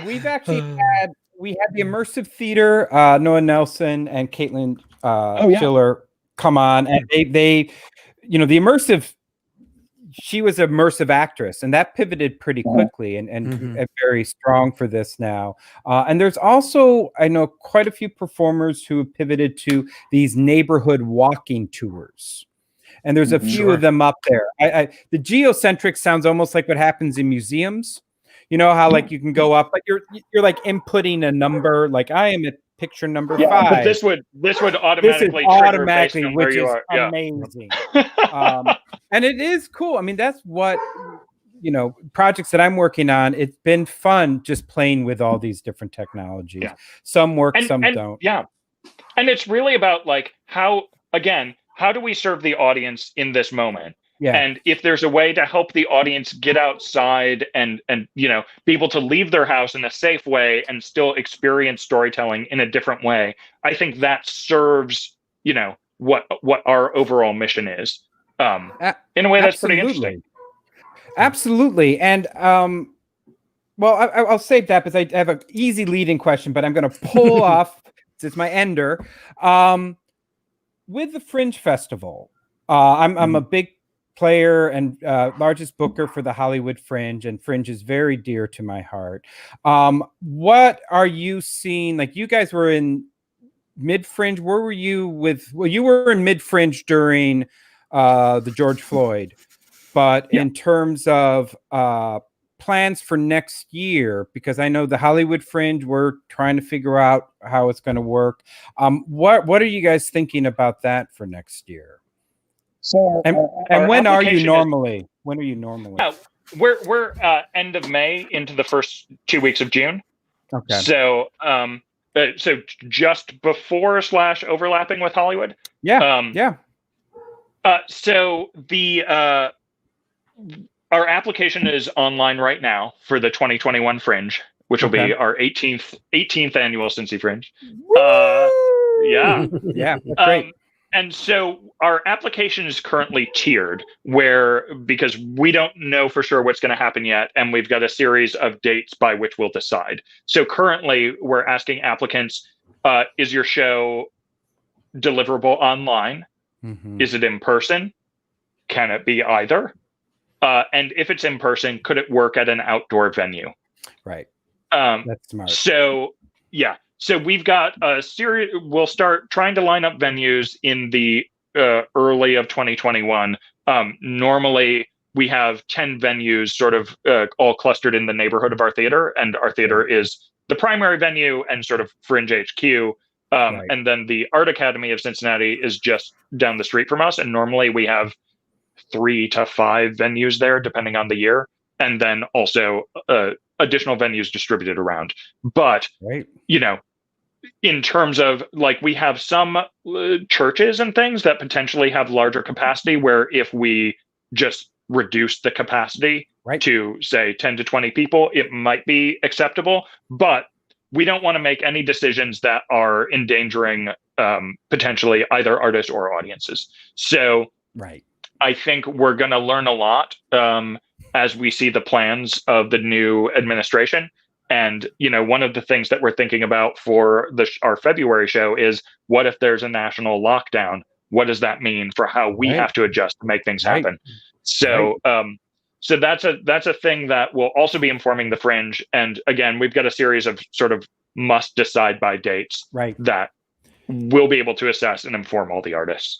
S1: We've actually had the immersive theater, Noah Nelson and Caitlin Schiller come on. And they the immersive, she was an immersive actress, and that pivoted pretty quickly and very strong for this now. And there's also, I know, quite a few performers who have pivoted to these neighborhood walking tours. And there's a few of them up there. The geocentric sounds almost like what happens in museums. You know how like you can go up, but you're like inputting a number, like I am at picture number 5.
S3: But this would automatically trigger based on where you are.
S1: Amazing. And it is cool. I mean, that's what, projects that I'm working on. It's been fun just playing with all these different technologies. Some work, some don't.
S3: Yeah. And it's really about like how do we serve the audience in this moment? Yeah. And if there's a way to help the audience get outside and be able to leave their house in a safe way and still experience storytelling in a different way, I think that serves, what our overall mission is. In a way that's pretty interesting.
S1: Absolutely. And well, I'll save that because I have an easy leading question, but I'm going to pull off. It's my ender. With the Fringe Festival, I'm a big player and largest booker for the Hollywood Fringe, and Fringe is very dear to my heart. What are you seeing? Like, you guys were in mid Fringe. Where were you with? Well, you were in mid Fringe during the George Floyd, but in terms of plans for next year, because I know the Hollywood Fringe, we're trying to figure out how it's going to work. What are you guys thinking about that for next year?
S3: So,
S1: and when are you normally? When are you normally?
S3: We're end of May into the first 2 weeks of June.
S1: Okay.
S3: So so just before / overlapping with Hollywood.
S1: Yeah.
S3: So the our application is online right now for the 2021 Fringe, which will be our 18th annual Cincy Fringe. Yeah,
S1: great.
S3: And so our application is currently tiered, because we don't know for sure what's going to happen yet, and we've got a series of dates by which we'll decide. So currently, we're asking applicants: is your show deliverable online?
S1: Mm-hmm.
S3: Is it in person? Can it be either? And if it's in person, could it work at an outdoor venue?
S1: Right. That's smart.
S3: So we've got a series. We'll start trying to line up venues in the early of 2021. Normally, we have 10 venues sort of all clustered in the neighborhood of our theater, and our theater is the primary venue and sort of Fringe HQ. And then the Art Academy of Cincinnati is just down the street from us. And normally we have 3 to 5 venues there, depending on the year. And then also additional venues distributed around. But, in terms of, like, we have some churches and things that potentially have larger capacity, where if we just reduce the capacity to, say, 10 to 20 people, it might be acceptable. But we don't want to make any decisions that are endangering potentially either artists or audiences. So I think we're going to learn a lot as we see the plans of the new administration. And, one of the things that we're thinking about for our February show is, what if there's a national lockdown? What does that mean for how we have to adjust to make things happen? So so that's a thing that will also be informing the Fringe. And again, we've got a series of sort of must decide by dates that we'll be able to assess and inform all the artists.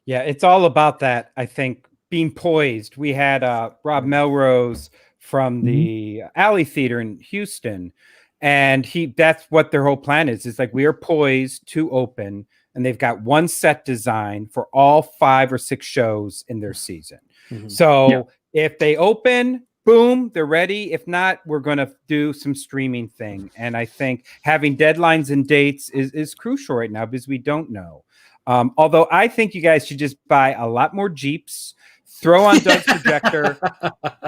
S1: Yeah, it's all about that, I think, being poised. We had Rob Melrose from the Alley Theater in Houston, and that's what their whole plan is. It's like, we are poised to open, and they've got one set design for all 5 or 6 shows in their season. So if they open, boom, they're ready. If not, we're going to do some streaming thing. And I think having deadlines and dates is crucial right now, because we don't know. Although I think you guys should just buy a lot more Jeeps, throw on Doug's projector,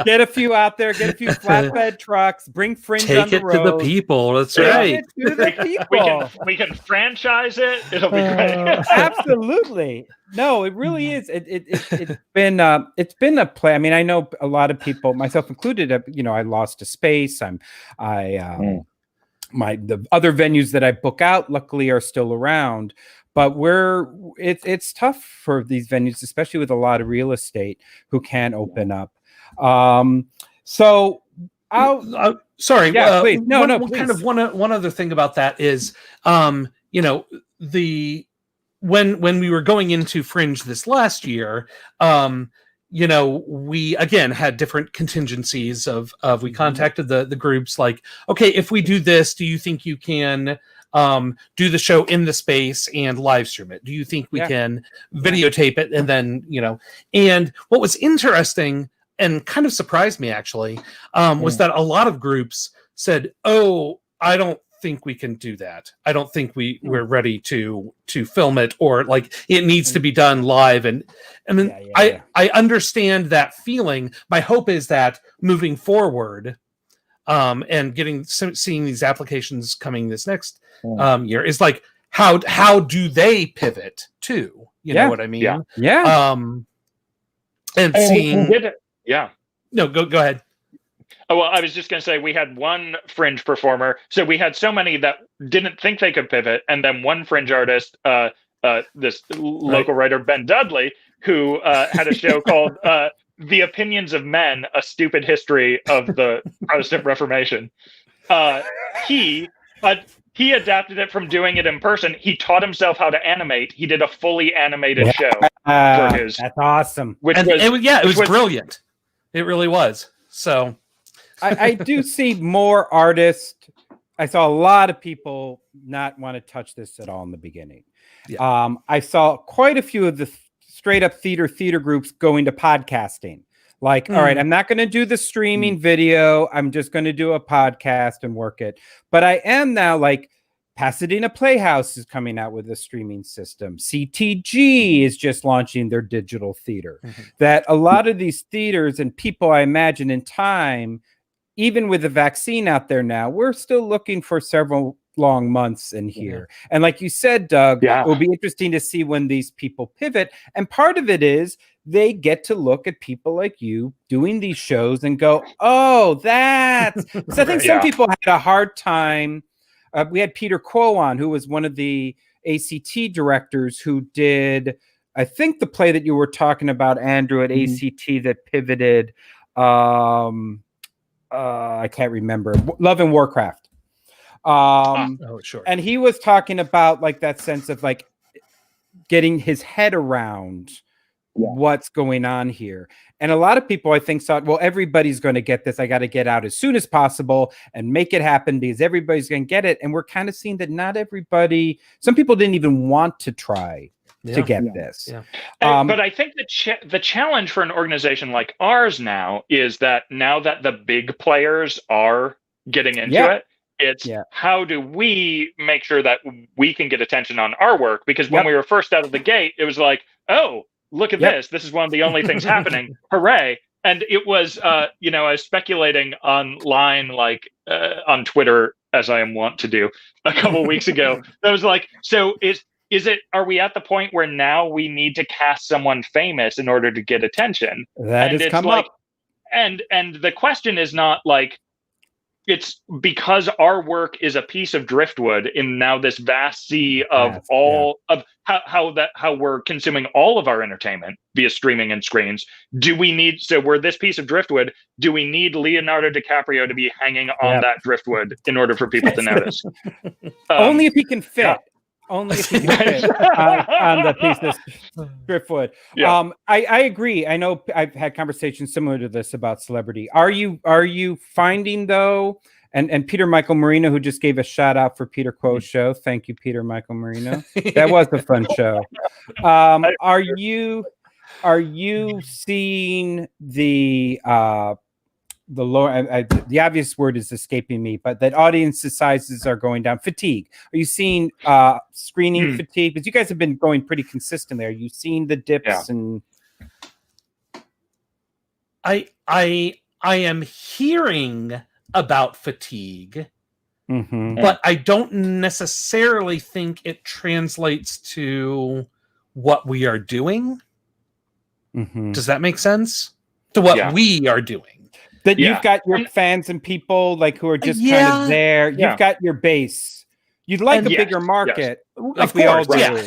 S1: get a few out there, get a few flatbed trucks, bring Fringe on the road.
S2: Take it to the people. That's right.
S1: To the people.
S3: We can franchise it. It'll be great.
S1: Absolutely. No, it really is. It's been a play. I mean, I know a lot of people, myself included. I lost a space. The other venues that I book out, luckily, are still around. But it's tough for these venues, especially with a lot of real estate, who can't open up. So,
S2: sorry.
S1: Please. No.
S2: Please. Kind of one other thing about that is, when we were going into Fringe this last year, we again had different contingencies of we contacted the groups, like, okay, if we do this, do you think you can do the show in the space and live stream it? Do you think we can videotape it? And then, and what was interesting and kind of surprised me, actually, was that a lot of groups said, oh, I don't think we can do that. I don't think we're ready to film it, or like it needs to be done live. And I mean, I understand that feeling. My hope is that moving forward, and seeing these applications coming this next year is like, how do they pivot to? You know what I mean?
S1: Yeah.
S2: And seeing. No, go ahead.
S3: Oh, well, I was just going to say, we had one Fringe performer. So we had so many that didn't think they could pivot. And then one Fringe artist, this local writer, Ben Dudley, who had a show called The Opinions of Men, A Stupid History of the Protestant Reformation. He adapted it from doing it in person. He taught himself how to animate. He did a fully animated show for his.
S1: That's awesome.
S2: It was brilliant. It really was. So
S1: I do see more artists. I saw a lot of people not want to touch this at all in the beginning. Yeah. I saw quite a few of the straight up theater groups going to podcasting. Like, all right, I'm not going to do the streaming video. I'm just going to do a podcast and work it. But I am now, like, Pasadena Playhouse is coming out with a streaming system. CTG is just launching their digital theater. That a lot of these theaters and people, I imagine, in time, even with the vaccine out there now, we're still looking for several long months in here. And like you said, Doug, it will be interesting to see when these people pivot. And part of it is they get to look at people like you doing these shows and go, oh, that's... So I think some people had a hard time. We had Peter Quinn on, who was one of the ACT directors who did, I think, the play that you were talking about, Andrew, at ACT that pivoted. I can't remember. Love and Warcraft.
S2: Sure.
S1: And he was talking about like that sense of like getting his head around what's going on here. And a lot of people, I think, thought, well, everybody's going to get this. I got to get out as soon as possible and make it happen because everybody's going to get it. And we're kind of seeing that not everybody, some people didn't even want to try to get this.
S3: But I think the challenge for an organization like ours now is that now that the big players are getting into it, it's how do we make sure that we can get attention on our work? Because when we were first out of the gate, it was like, oh, look at this. This is one of the only things happening. Hooray. And it was, I was speculating online, like on Twitter, as I am wont to do a couple weeks ago. I was like, so are we at the point where now we need to cast someone famous in order to get attention?
S1: That has come up.
S3: And the question is not like, it's because our work is a piece of driftwood in now this vast sea of of how we're consuming all of our entertainment via streaming and screens. So we're this piece of driftwood. Do we need Leonardo DiCaprio to be hanging on that driftwood in order for people to notice?
S1: Only if he can fit. Only if he can fit on the piece of driftwood. I agree. I know I've had conversations similar to this about celebrity. Are you finding though, and Peter Michael Marino, who just gave a shout out for Peter Quo's show. Thank you, Peter Michael Marino. That was a fun show. Are you seeing the the obvious word is escaping me, but that audience sizes are going down. Fatigue. Are you seeing screening fatigue? Because you guys have been going pretty consistently. Are you seeing the dips? And
S2: I am hearing about fatigue, but I don't necessarily think it translates to what we are doing. Does that make sense? To what we are doing?
S1: That you've got your fans and people like who are just kind of there. You've got your base. You'd like a bigger market, like we all do.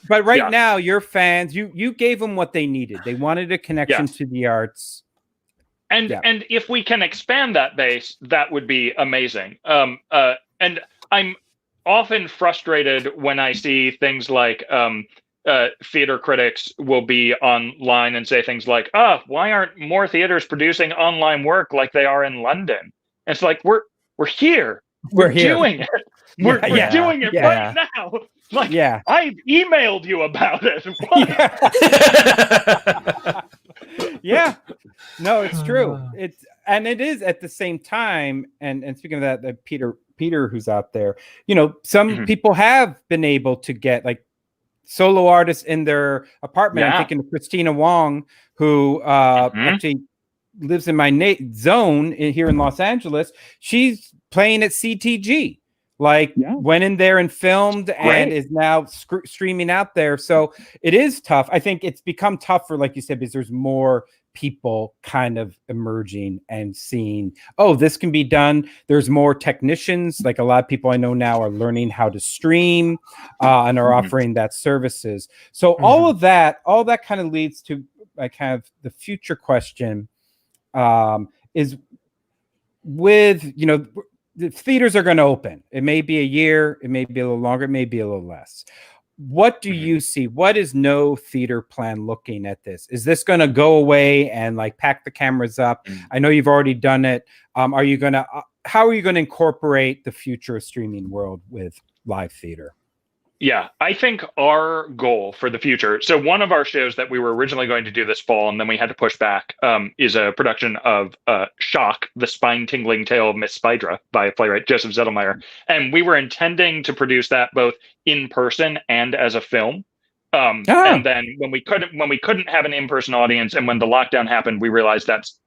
S1: But right now, your fans, you gave them what they needed. They wanted a connection to the arts.
S3: And if we can expand that base, that would be amazing. And I'm often frustrated when I see things like theater critics will be online and say things like, why aren't more theaters producing online work like they are in London? And it's like, we're here. We're doing it. We're doing it right now. Like, I've emailed you about it.
S1: No, it's true. It is at the same time. And speaking of that, Peter, who's out there, some people have been able to get like solo artists in their apartment. I'm thinking of Christina Wong, who actually lives in my zone here in Los Angeles. She's playing at CTG, went in there and filmed and is now streaming out there. So it is tough. I think it's become tougher, like you said, because there's more people kind of emerging and seeing, oh, this can be done. There's more technicians. Like a lot of people I know now are learning how to stream and are offering that services. So all that kind of leads to kind of the future question is with, the theaters are going to open. It may be a year, it may be a little longer, it may be a little less. What do you see? What is No Theater plan looking at this? Is this going to go away and like pack the cameras up? I know you've already done it. How are you going to incorporate the future of streaming world with live theater?
S3: Yeah, I think our goal for the future. So one of our shows that we were originally going to do this fall, and then we had to push back, is a production of Shock, the Spine-Tingling Tale of Miss Spydra by playwright Joseph Zettelmeyer. And we were intending to produce that both in person and as a film. And then when we couldn't have an in-person audience, and when the lockdown happened, we realized that's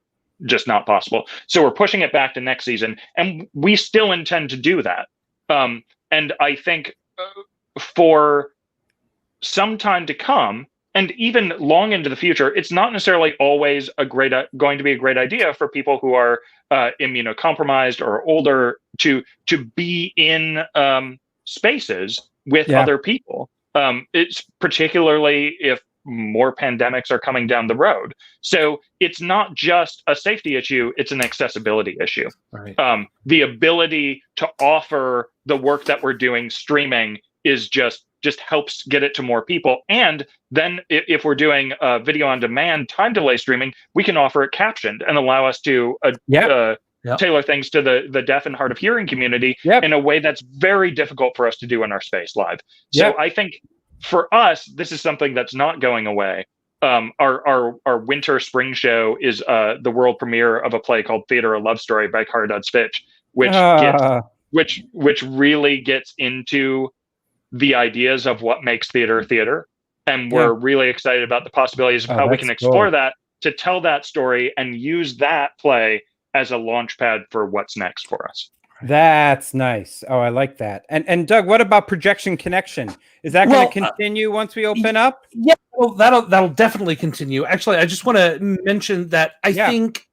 S3: just not possible. So we're pushing it back to next season, and we still intend to do that. And I think for some time to come, and even long into the future, it's not necessarily always going to be a great idea for people who are immunocompromised or older to be in spaces with other people. It's particularly if more pandemics are coming down the road. So it's not just a safety issue, it's an accessibility issue.
S2: Right.
S3: The ability to offer the work that we're doing streaming is just helps get it to more people. And then if we're doing video on demand time delay streaming, we can offer it captioned and allow us to tailor things to the deaf and hard of hearing community in a way that's very difficult for us to do in our space live. So I think for us, this is something that's not going away. Our winter spring show is the world premiere of a play called Theater: A Love Story by Caridad Fitch, which really gets into the ideas of what makes theater. And we're really excited about the possibilities of how we can explore that to tell that story and use that play as a launch pad for what's next for us.
S1: That's nice. Oh, I like that. And Doug, what about Projection Connection? Is that going to continue once we open up?
S2: Yeah, well, that'll definitely continue. Actually, I just want to mention that I think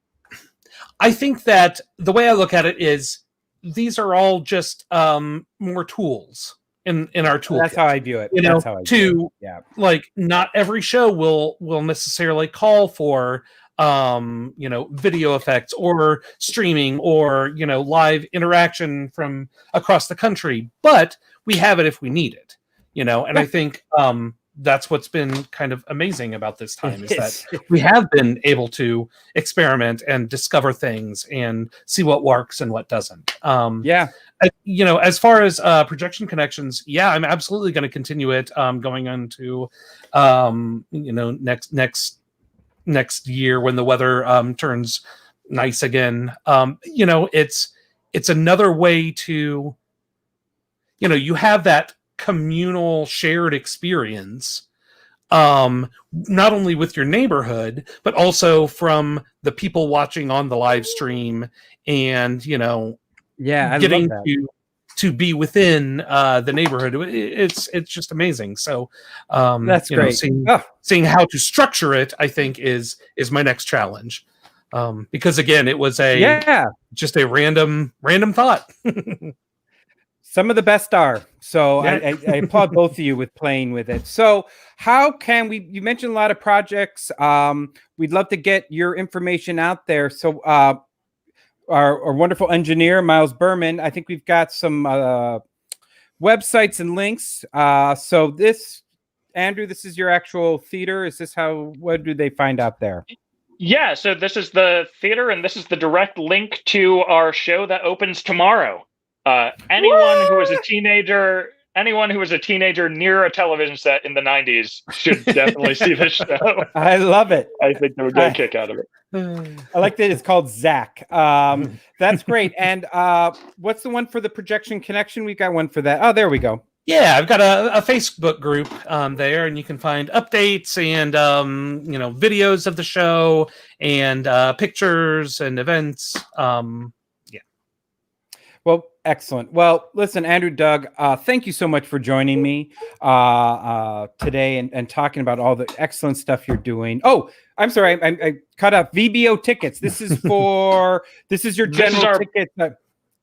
S2: that the way I look at it is these are all just more tools in our toolkit.
S1: That's how I view it.
S2: Like not every show will necessarily call for video effects or streaming or live interaction from across the country, but we have it if we need it. And I think that's what's been kind of amazing about this time is that we have been able to experiment and discover things and see what works and what doesn't. As far as Projection Connections, I'm absolutely going to continue it going into next year when the weather turns nice again. It's another way to you have that communal shared experience, not only with your neighborhood but also from the people watching on the live stream, and getting to be within the neighborhood. It's just amazing. So
S1: that's great.
S2: Seeing how to structure it, I think is my next challenge. Because again, it was just a random thought.
S1: Some of the best are. So I applaud both of you with playing with it. So how can you mentioned a lot of projects. We'd love to get your information out there. So our wonderful engineer, Miles Berman, I think we've got some websites and links. So Andrew, this is your actual theater. Is this what do they find out there?
S3: Yeah, so this is the theater, and this is the direct link to our show that opens tomorrow. Anyone who was a teenager near a television set in the 90s should definitely see this show.
S1: I love it.
S3: I think they would get a kick out of it.
S1: I like that it's called Zach. That's great. And what's the one for the Projection Connection? We've got one for that. Oh, there we go.
S2: Yeah, I've got a Facebook group there, and you can find updates and videos of the show and pictures and events.
S1: Well, excellent. Well, listen, Andrew, Doug, thank you so much for joining me today and talking about all the excellent stuff you're doing. Oh, I'm sorry, I cut off VBO tickets. This is your general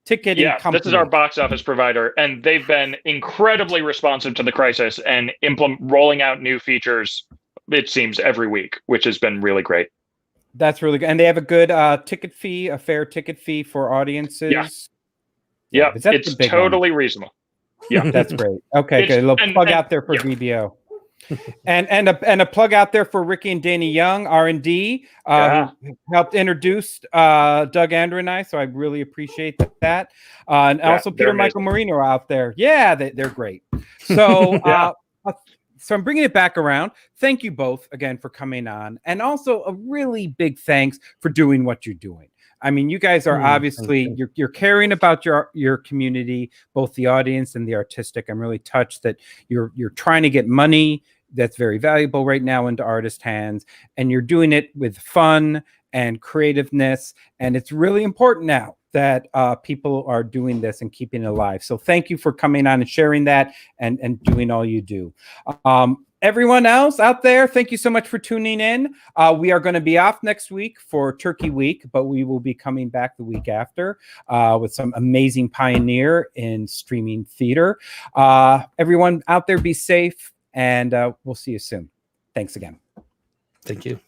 S1: ticketing company.
S3: This is our box office provider, and they've been incredibly responsive to the crisis and rolling out new features, it seems, every week, which has been really great.
S1: That's really good. And they have a good ticket fee, a fair ticket fee for audiences.
S3: Yeah, it's totally reasonable. Yeah,
S1: that's great. Okay, good. A little plug out there for VBO. and a plug out there for Ricky and Danny Young, R&D, who helped introduce Doug, Andrew, and I. So I really appreciate that. And also Peter Michael Marino out there. Yeah, they're great. So so I'm bringing it back around. Thank you both again for coming on, and also a really big thanks for doing what you're doing. I mean, you guys are obviously you're caring about your community, both the audience and the artistic. I'm really touched that you're trying to get money that's very valuable right now into artist hands, and you're doing it with fun and creativeness. And it's really important now that people are doing this and keeping it alive. So thank you for coming on and sharing that and doing all you do. Everyone else out there, thank you so much for tuning in. We are going to be off next week for Turkey Week, but we will be coming back the week after with some amazing pioneer in streaming theater. Everyone out there, be safe, and we'll see you soon. Thanks again.
S2: Thank you.